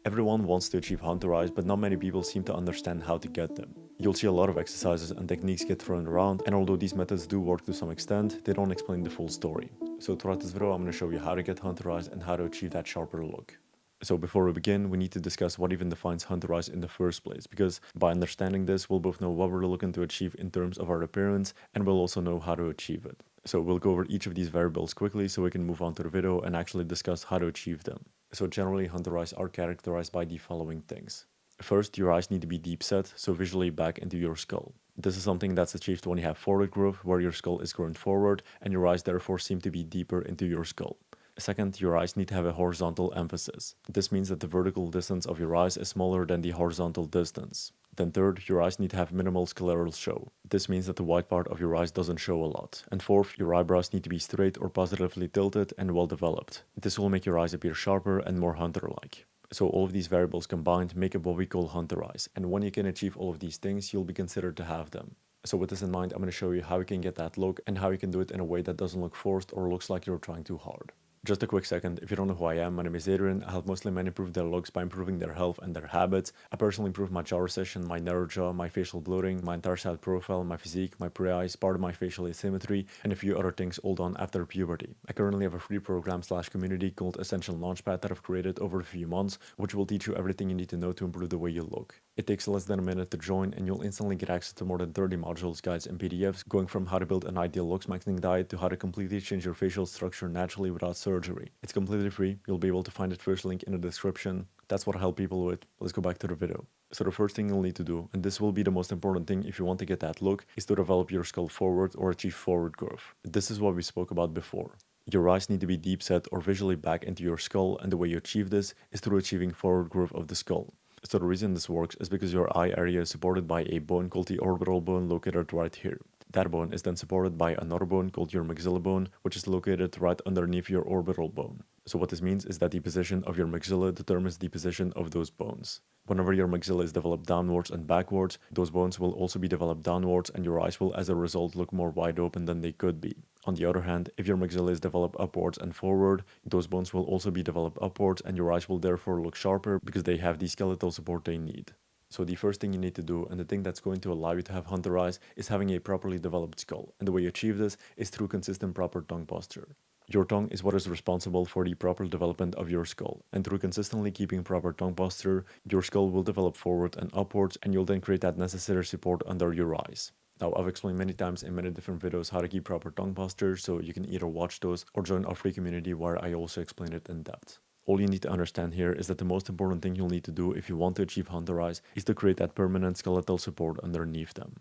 Everyone wants to achieve hunter eyes, but not many people seem to understand how to get them. You'll see a lot of exercises and techniques get thrown around, and although these methods do work to some extent, they don't explain the full story. So throughout this video, I'm going to show you how to get hunter eyes and how to achieve that sharper look. So before we begin, we need to discuss what even defines hunter eyes in the first place, because by understanding this, we'll both know what we're looking to achieve in terms of our appearance, and we'll also know how to achieve it. So we'll go over each of these variables quickly so we can move on to the video and actually discuss how to achieve them. So generally, hunter eyes are characterized by the following things. First, your eyes need to be deep set, so visually back into your skull. This is something that's achieved when you have forward growth, where your skull is growing forward, and your eyes therefore seem to be deeper into your skull. Second, your eyes need to have a horizontal emphasis. This means that the vertical distance of your eyes is smaller than the horizontal distance. Then third, your eyes need to have minimal scleral show. This means that the white part of your eyes doesn't show a lot. And fourth, your eyebrows need to be straight or positively tilted and well developed. This will make your eyes appear sharper and more hunter-like. So all of these variables combined make up what we call hunter eyes. And when you can achieve all of these things, you'll be considered to have them. So with this in mind, I'm going to show you how you can get that look and how you can do it in a way that doesn't look forced or looks like you're trying too hard. Just a quick second, if you don't know who I am, my name is Adrien. I help mostly men improve their looks by improving their health and their habits. I personally improve my jaw recession, my narrow jaw, my facial bloating, my entire side profile, my physique, my pre-eyes, part of my facial asymmetry, and a few other things all done after puberty. I currently have a free program / community called Essential Launchpad that I've created over a few months, which will teach you everything you need to know to improve the way you look. It takes less than a minute to join, and you'll instantly get access to more than 30 modules, guides, and PDFs, going from how to build an ideal Looksmaxing diet to how to completely change your facial structure naturally without surgery. It's completely free. You'll be able to find the first link in the description. That's what I help people with. Let's go back to the video. So the first thing you'll need to do, and this will be the most important thing if you want to get that look, is to develop your skull forward or achieve forward growth. This is what we spoke about before. Your eyes need to be deep set or visually back into your skull, and the way you achieve this is through achieving forward growth of the skull. So the reason this works is because your eye area is supported by a bone called the orbital bone located right here. That bone is then supported by another bone called your maxilla bone, which is located right underneath your orbital bone. So what this means is that the position of your maxilla determines the position of those bones. Whenever your maxilla is developed downwards and backwards, those bones will also be developed downwards, and your eyes will as a result look more wide open than they could be. On the other hand, if your maxilla is developed upwards and forward, those bones will also be developed upwards, and your eyes will therefore look sharper because they have the skeletal support they need. So the first thing you need to do, and the thing that's going to allow you to have hunter eyes, is having a properly developed skull. And the way you achieve this is through consistent proper tongue posture. Your tongue is what is responsible for the proper development of your skull, and through consistently keeping proper tongue posture, your skull will develop forward and upwards, and you'll then create that necessary support under your eyes. Now, I've explained many times in many different videos how to keep proper tongue posture, so you can either watch those or join our free community where I also explain it in depth. All you need to understand here is that the most important thing you'll need to do if you want to achieve hunter eyes is to create that permanent skeletal support underneath them.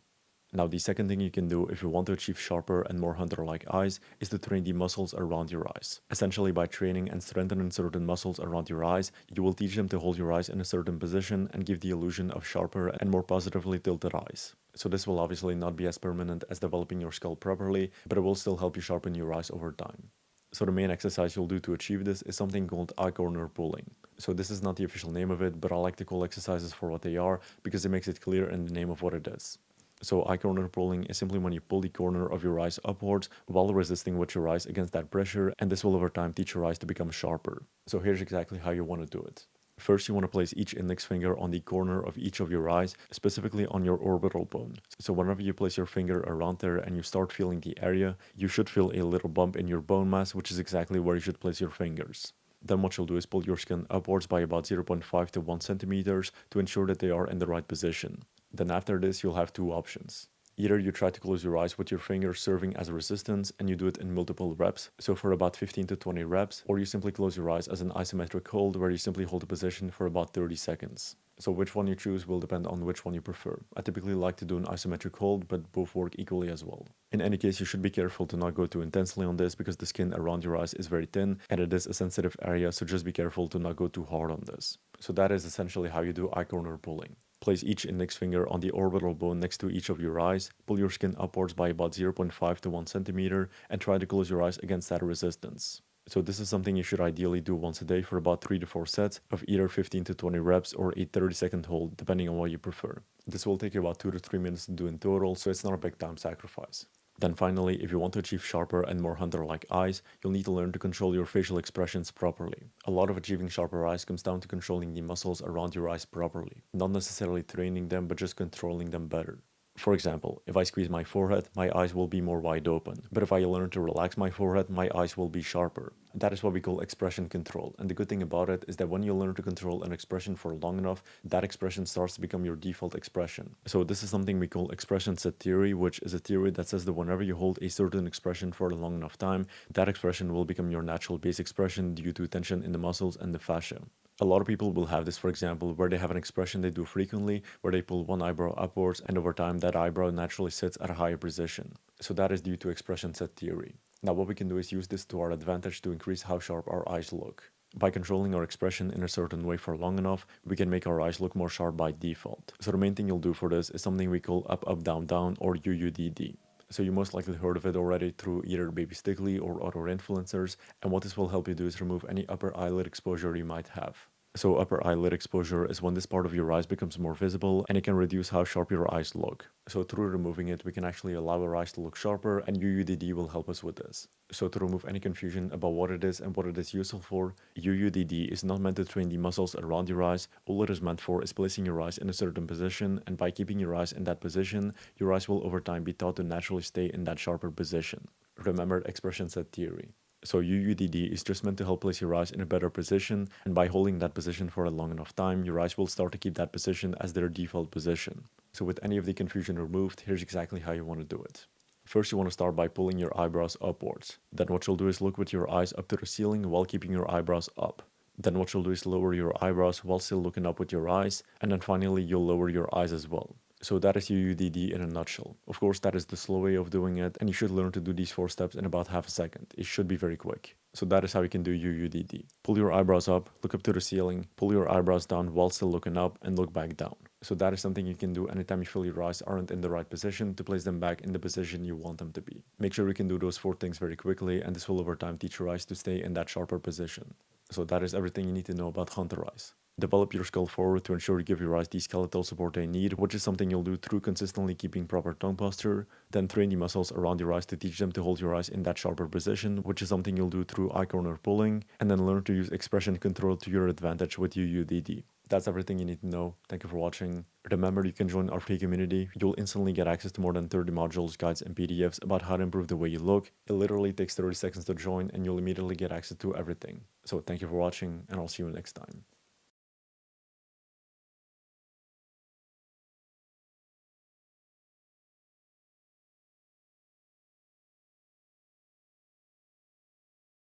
Now, the second thing you can do if you want to achieve sharper and more hunter-like eyes is to train the muscles around your eyes. Essentially, by training and strengthening certain muscles around your eyes, you will teach them to hold your eyes in a certain position and give the illusion of sharper and more positively tilted eyes. So this will obviously not be as permanent as developing your skull properly, but it will still help you sharpen your eyes over time. So the main exercise you'll do to achieve this is something called eye corner pulling. So this is not the official name of it, but I like to call exercises for what they are because it makes it clear in the name of what it is. So eye corner pulling is simply when you pull the corner of your eyes upwards while resisting with your eyes against that pressure, and this will over time teach your eyes to become sharper. So here's exactly how you want to do it. First, you want to place each index finger on the corner of each of your eyes, specifically on your orbital bone. So whenever you place your finger around there and you start feeling the area, you should feel a little bump in your bone mass, which is exactly where you should place your fingers. Then what you'll do is pull your skin upwards by about 0.5 to 1 centimeters to ensure that they are in the right position. Then after this, you'll have two options. Either you try to close your eyes with your fingers serving as a resistance and you do it in multiple reps, so for about 15 to 20 reps, or you simply close your eyes as an isometric hold where you simply hold the position for about 30 seconds. So which one you choose will depend on which one you prefer. I typically like to do an isometric hold, but both work equally as well. In any case, you should be careful to not go too intensely on this because the skin around your eyes is very thin and it is a sensitive area, so just be careful to not go too hard on this. So that is essentially how you do eye corner pulling. Place each index finger on the orbital bone next to each of your eyes, pull your skin upwards by about 0.5 to 1 centimeter, and try to close your eyes against that resistance. So this is something you should ideally do once a day for about 3 to 4 sets of either 15 to 20 reps or a 30-second hold, depending on what you prefer. This will take you about 2 to 3 minutes to do in total, so it's not a big time sacrifice. Then finally, if you want to achieve sharper and more hunter-like eyes, you'll need to learn to control your facial expressions properly. A lot of achieving sharper eyes comes down to controlling the muscles around your eyes properly. Not necessarily training them, but just controlling them better. For example, if I squeeze my forehead, my eyes will be more wide open. But if I learn to relax my forehead, my eyes will be sharper. That is what we call expression control. And the good thing about it is that when you learn to control an expression for long enough, that expression starts to become your default expression. So this is something we call expression set theory, which is a theory that says that whenever you hold a certain expression for a long enough time, that expression will become your natural base expression due to tension in the muscles and the fascia. A lot of people will have this, for example, where they have an expression they do frequently, where they pull one eyebrow upwards, and over time that eyebrow naturally sits at a higher position. So that is due to expression set theory. Now what we can do is use this to our advantage to increase how sharp our eyes look. By controlling our expression in a certain way for long enough, we can make our eyes look more sharp by default. So the main thing you'll do for this is something we call up, up, down, down, or UUDD. So you most likely heard of it already through either Baby Stickly or other influencers, and what this will help you do is remove any upper eyelid exposure you might have. So upper eyelid exposure is when this part of your eyes becomes more visible, and it can reduce how sharp your eyes look. So through removing it, we can actually allow our eyes to look sharper, and UUDD will help us with this. So to remove any confusion about what it is and what it is useful for, UUDD is not meant to train the muscles around your eyes. All it is meant for is placing your eyes in a certain position, and by keeping your eyes in that position, your eyes will over time be taught to naturally stay in that sharper position. Remember expression set theory. So UUDD is just meant to help place your eyes in a better position, and by holding that position for a long enough time, your eyes will start to keep that position as their default position. So with any of the confusion removed, here's exactly how you want to do it. First, you want to start by pulling your eyebrows upwards. Then what you'll do is look with your eyes up to the ceiling while keeping your eyebrows up. Then what you'll do is lower your eyebrows while still looking up with your eyes, and then finally you'll lower your eyes as well. So that is UUDD in a nutshell. Of course, that is the slow way of doing it, and you should learn to do these 4 steps in about half a second. It should be very quick. So that is how you can do UUDD. Pull your eyebrows up, look up to the ceiling, pull your eyebrows down while still looking up, and look back down. So that is something you can do anytime you feel your eyes aren't in the right position to place them back in the position you want them to be. Make sure you can do those 4 things very quickly, and this will over time teach your eyes to stay in that sharper position. So that is everything you need to know about hunter eyes. Develop your skull forward to ensure you give your eyes the skeletal support they need, which is something you'll do through consistently keeping proper tongue posture. Then train the muscles around your eyes to teach them to hold your eyes in that sharper position, which is something you'll do through eye corner pulling. And then learn to use expression control to your advantage with UUDD. That's everything you need to know. Thank you for watching. Remember, you can join our free community. You'll instantly get access to more than 30 modules, guides, and PDFs about how to improve the way you look. It literally takes 30 seconds to join, and you'll immediately get access to everything. So thank you for watching, and I'll see you next time.